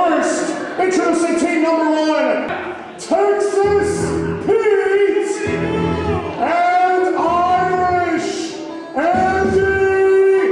First, introducing team number 1, Texas Pete and Irish Andy Anderson.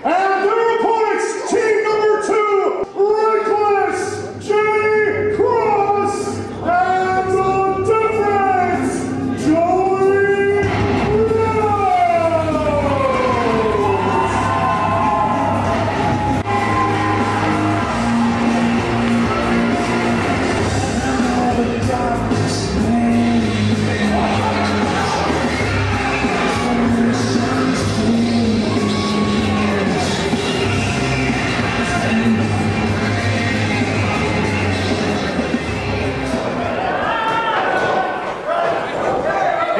And their opponents, team number 2, Wreckless, Kross, and the difference, Joey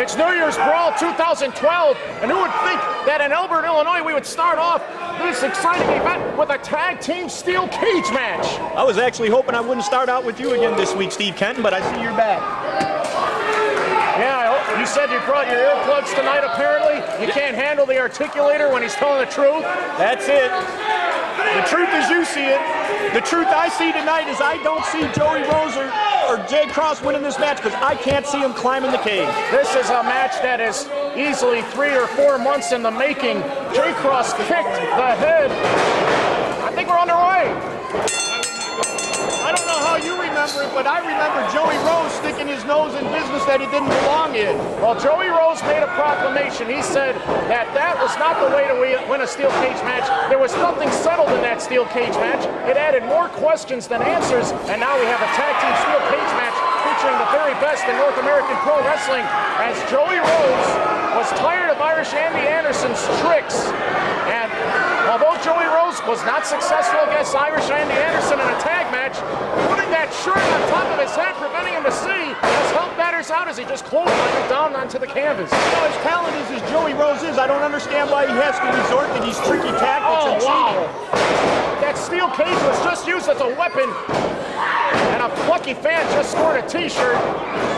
It's New Year's Brawl 2012, and who would think that in Elbert, Illinois, we would start off this exciting event with a tag team steel cage match? I was actually hoping I wouldn't start out with you again this week, Steve Kenton, but I see you're back. Yeah, you said you brought your earplugs tonight, apparently. You can't handle the articulator when he's telling the truth. That's it. The truth as you see it. The truth I see tonight is I don't see Joey Rose or Jay Kross winning this match because I can't see him climbing the cage. This is a match that is easily 3 or 4 months in the making. Jay Kross kicked the head. I think we're underway. I don't know how you remember it, but I remember Joey Rose sticking his nose in business that he didn't belong in. Well, Joey Rose made a proclamation. He said that that was not the way to win a steel cage match. There was nothing settled in that steel cage match. It added more questions than answers, and now we have a tag team steel cage match featuring the very best in North American pro wrestling, as Joey Rose was tired of Irish Andy Anderson's tricks. And although Joey Rose was not successful against Irish Andy Anderson in a tag match, putting that shirt on top of his head, preventing him to see, has helped matters out as he just clotheslined him down onto the canvas. You know, as talented as Joey Rose is, I don't understand why he has to resort to these tricky tactics and cheating. That steel cage was just used as a weapon, and a plucky fan just scored a t-shirt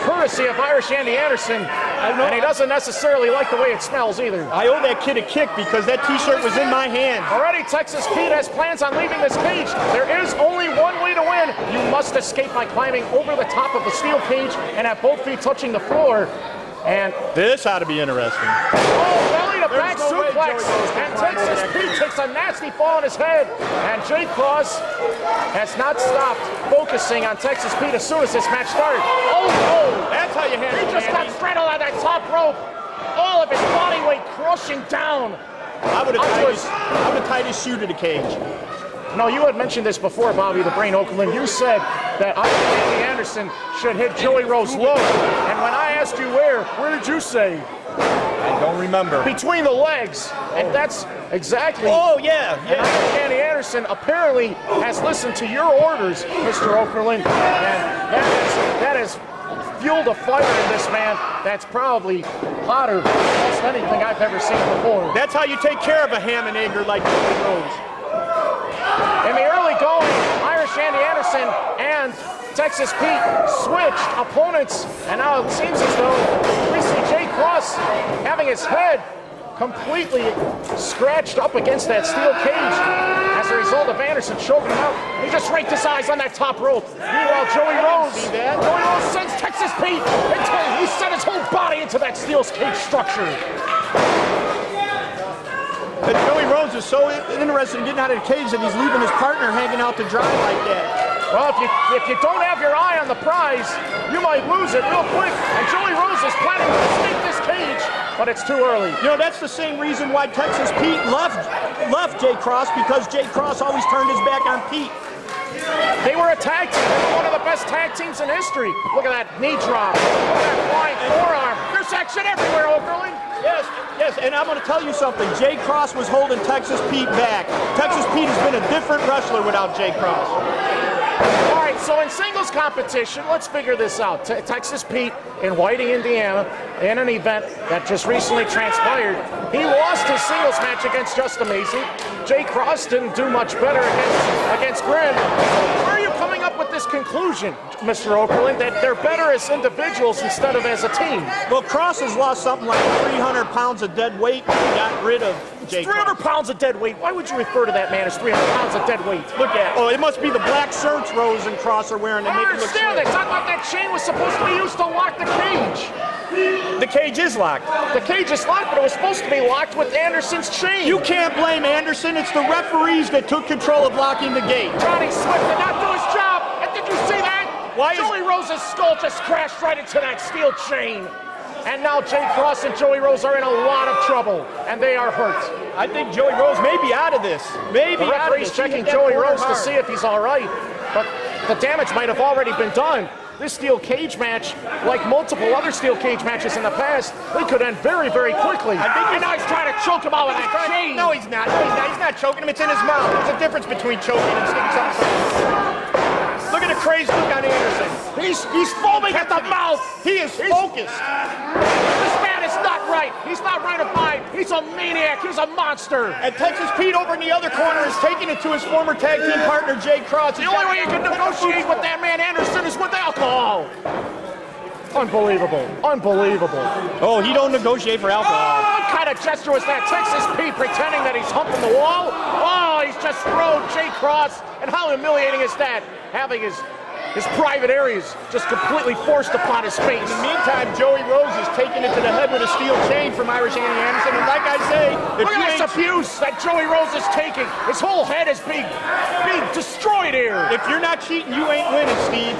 courtesy of Irish Andy Anderson, and he doesn't necessarily like the way it smells either. I owe that kid a kick because that t-shirt was in my hand. Already, Texas Pete has plans on leaving this cage. There is only one way to win. You must escape by climbing over the top of the steel cage and have both feet touching the floor. And this ought to be interesting. Oh, belly to back suplex. And Texas Pete takes a nasty fall on his head. And Jay Kross has not stopped focusing on Texas Pete as soon as this match started. Oh, no. That's how you handle it. He just got straddled on that top rope. All of his body weight crushing down. I would have tied his shoe to the cage. No, you had mentioned this before, Bobby the Brain Okerlund. You said that Andy Anderson should hit Joey Rose low. And when I asked you where did you say? I don't remember. Between the legs. And that's exactly. Oh, yeah. And Andy Anderson apparently has listened to your orders, Mr. Okerlund. And that has fueled a fire in this man that's probably hotter than almost anything I've ever seen before. That's how you take care of a ham and egger like Joey Rose. In the early going, Irish Andy Anderson and Texas Pete switched opponents, and now it seems as though we see Jay Kross having his head completely scratched up against that steel cage as a result of Anderson choking him out. He just raked his eyes on that top rope. Meanwhile, Joey Rose sends Texas Pete until he sent his whole body into that steel cage structure. But Joey Rose is so interested in getting out of the cage that he's leaving his partner hanging out to dry like that. Well, if you don't have your eye on the prize, you might lose it real quick. And Joey Rose is planning to escape this cage, but it's too early. You know, that's the same reason why Texas Pete left Jay Kross, because Jay Kross always turned his back on Pete. They were a tag team. They were one of the best tag teams in history. Look at that knee drop. Look at that flying forearm. There's action everywhere, Okerlund. Yes, and I'm going to tell you something. Jay Kross was holding Texas Pete back. Texas Pete has been a different wrestler without Jay Kross. All right, so in singles competition, let's figure this out. Texas Pete in Whiting, Indiana, in an event that just recently transpired, he lost his singles match against Just Amazing. Jay Kross didn't do much better against Grim. Where are you coming up with this conclusion, Mr. Okerlund, that they're better as individuals instead of as a team? Well, Kross has lost something like 300 pounds of dead weight and got rid of Jay 300 Kross. pounds of dead weight. Why would you refer to that man as 300 pounds of dead weight? Look at it. Oh, it must be the black shirts Rose and Kross are wearing that I make it look understand slick. that. I thought that chain was supposed to be used to lock the cage. The cage is locked. The cage is locked, but it was supposed to be locked with Anderson's chain. You can't blame Anderson. It's the referees that took control of locking the gate. Johnny Swift did not do his job. And did you see that? Why is- Joey Rose's skull just crashed right into that steel chain. And now Jay Kross and Joey Rose are in a lot of trouble, and they are hurt. I think Joey Rose may be out of this. Maybe The referee's checking Joey Rose to see if he's all right, but the damage might have already been done. This steel cage match, like multiple other steel cage matches in the past, they could end very, very quickly. I think and now he's trying to choke him out with that chain. No, he's not. He's not choking him. It's in his mouth. There's a difference between choking and sticking something. Look at the crazy look on Anderson. He's foaming at the mouth. He is focused. This man is not right. He's not right of mind. He's a maniac. He's a monster. And Texas Pete over in the other corner is taking it to his former tag team partner, Jay Kross. The only way you can negotiate with that man Anderson is with alcohol. Unbelievable. Unbelievable. Oh, he don't negotiate for alcohol. What kind of gesture was that? Texas Pete pretending that he's humping the wall? Oh, he's just thrown Jay Kross. And how humiliating is that? Having his private areas just completely forced upon his face. In the meantime, Joey Rose is taking it to the head with a steel chain from Irish Andy Anderson. And like I say, if Look you at ain't, this abuse that Joey Rose is taking. His whole head is being destroyed here. if you're not cheating, you ain't winning, Steve.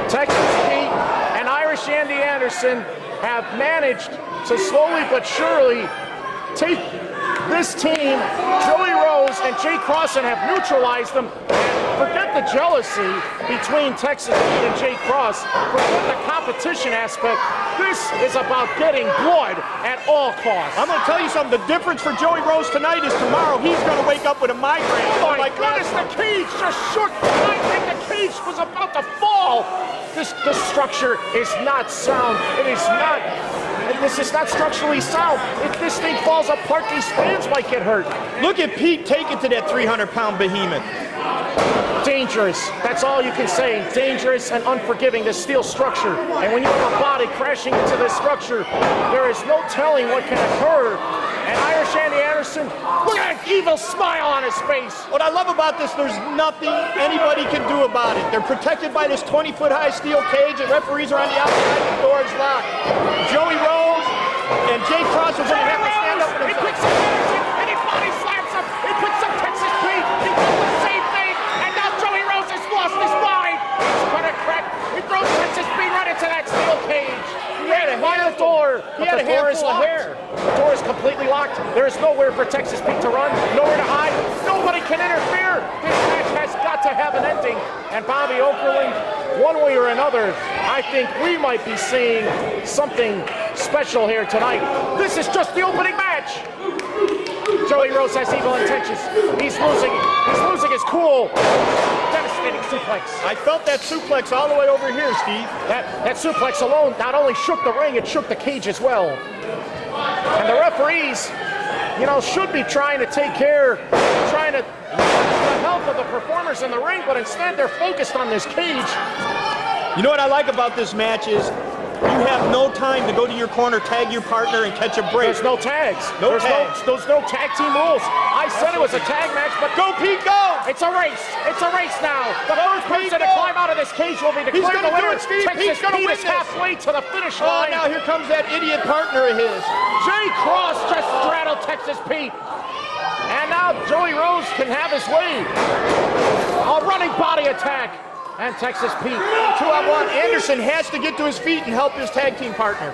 Texas Pete and Irish Andy Anderson have managed to slowly but surely take this team, Joey Rose and Jay Kross, and have neutralized them. Forget the jealousy between Texas Pete and Jay Kross. Forget the competition aspect. This is about getting blood at all costs. I'm going to tell you something. The difference for Joey Rose tonight is tomorrow he's going to wake up with a migraine. Oh my goodness, the cage just shook. I think the cage was about to fall. This structure is not sound. It is not. This is not structurally sound. If this thing falls apart, these fans might get hurt. Look at Pete take it to that 300-pound behemoth. Dangerous. That's all you can say. Dangerous and unforgiving, this steel structure. And when you have a body crashing into this structure, there is no telling what can occur. And Irish Andy Anderson, look at that evil smile on his face. What I love about this, there's nothing anybody can do about it. They're protected by this 20-foot-high steel cage, and referees are on the outside, the door is locked. Joey Rose and Jay Kross are going to have to stand up for He themselves. picks up Anderson, and he body slams him. He puts up Texas Pete. He does the same thing. And now Joey Rose has lost his mind. He's going to crack. He throws Texas Pete right into that steel cage. He had a handful. He had a handful of hair. The door is completely locked. There is nowhere for Texas Pete to run, nowhere to hide. Nobody can interfere. This match has got to have an ending. And Bobby Okerlund, one way or another, I think we might be seeing something special here tonight. This is just the opening match. Joey Rose has evil intentions. He's losing his cool. Devastating suplex. I felt that suplex all the way over here, Steve. That suplex alone not only shook the ring, it shook the cage as well. And the referees, should be trying to take care, trying to the health of the performers in the ring, but instead they're focused on this cage. You know what I like about this match is you have no time to go to your corner, tag your partner, and catch a break. There's no tags. No tags. There's no tag team rules. I said it was a tag match, but Go, Pete, go! it's a race. It's a race now. The first Pete, person to go! climb out of this cage will be He's declared gonna the do winner. it, Steve. Texas He's gonna Pete win is this. halfway to the finish Oh, line. now here comes that idiot partner of his. Jay Kross just straddled Texas Pete. And now Joey Rose can have his way. A running body attack. And Texas Pete. 2-on-1. Anderson has to get to his feet and help his tag team partner.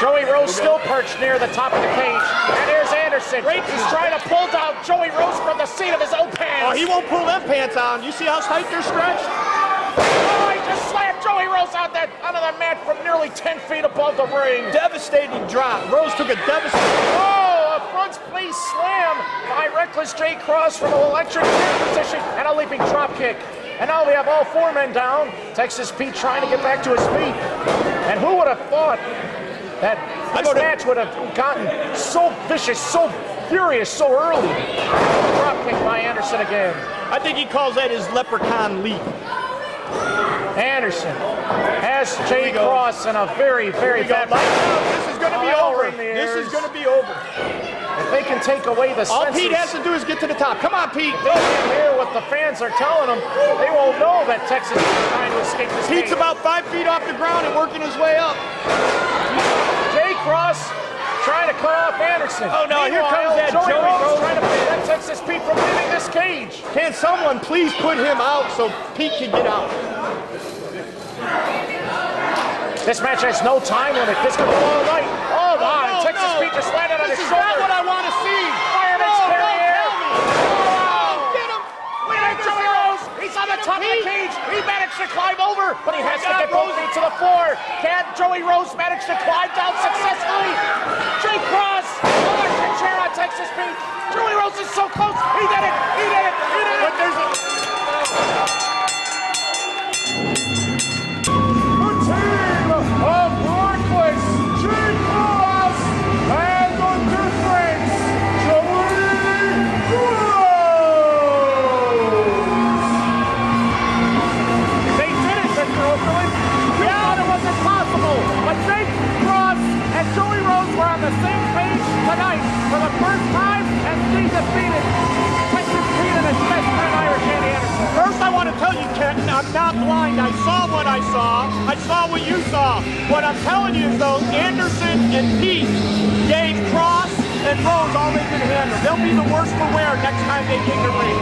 Joey Rose still perched near the top of the cage. And here's Anderson. He's trying to pull down Joey Rose from the seat of his own pants. Oh, he won't pull them pants on. You see how tight they're stretched? Oh, he just slammed Joey Rose out of the mat from nearly 10 feet above the ring. Devastating drop. Rose took a devastating. Oh, a front face slam by Wreckless Jay Kross from an electric chair position and a leaping drop kick. And now we have all 4 men down. Texas Pete trying to get back to his feet. And who would have thought that this match would have gotten so vicious, so furious, so early? Drop kick by Anderson again. I think he calls that his leprechaun leap. Anderson has Jay Kross in a very, very bad fight. This is going to be over. This is going to be over. If they can take away the all senses, Pete has to do is get to the top. Come on, Pete. They can hear what the fans are telling them. They won't know that Texas is trying to escape this Pete's game. about 5 feet off the ground and working his way up. Jay Kross trying to cut off Anderson. Oh no, here comes that Joey Rose trying to Rose. prevent Texas Pete from leaving this cage. Can someone please put him out so Pete can get out? This match has no time limit. This could go all night. Oh my, Texas Pete just landed on his shoulder. This is not what I want to see. Fireman's carry air. Oh, get him. Look at Joey Rose. He's on the top of the cage. He managed to climb over, but he has to get both feet to the floor. Can Joey Rose manage to climb down successfully? Jay Kross, electric chair on Texas Pete. Joey Rose is so close. He did it. He did it. He did it. But there's a... Of Wreckless, Jay Kross, and the difference, Joey Rose. They did it, Mr. Okerlund. We thought it wasn't possible, but Jay Kross and Joey Rose were on the same page tonight for the first time, and they defeated Texas Pete and his best friend Irish Andy Anderson. First, I want to tell you, Kenton, I'm not blind. I saw what I saw. I saw what you saw. What I'm telling you is, though, Anderson and Pete gave Kross and Rose all they could handle. They'll be the worst for wear next time they get in the ring.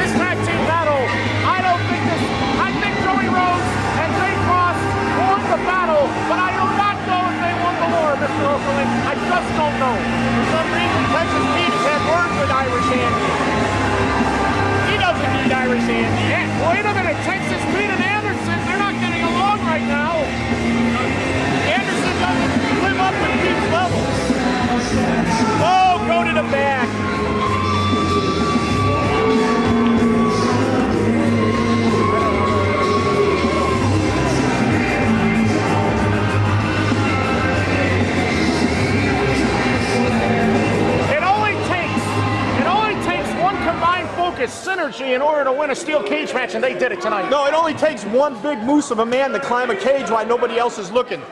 This tag team battle, I think Joey Rose and Jay Kross won the battle, but I do not know if they won the war, Mr. Okerlund. I just don't know. For some reason, Texas Pete has had words with Irish Andy. He doesn't need Irish Andy. Yeah, wait a minute, Texas Pete and Anderson, they're not getting along right now. Anderson doesn't live up to Pete's level. Oh, go to the back. Synergy in order to win a steel cage match, and they did it tonight. No, it only takes one big moose of a man to climb a cage while nobody else is looking.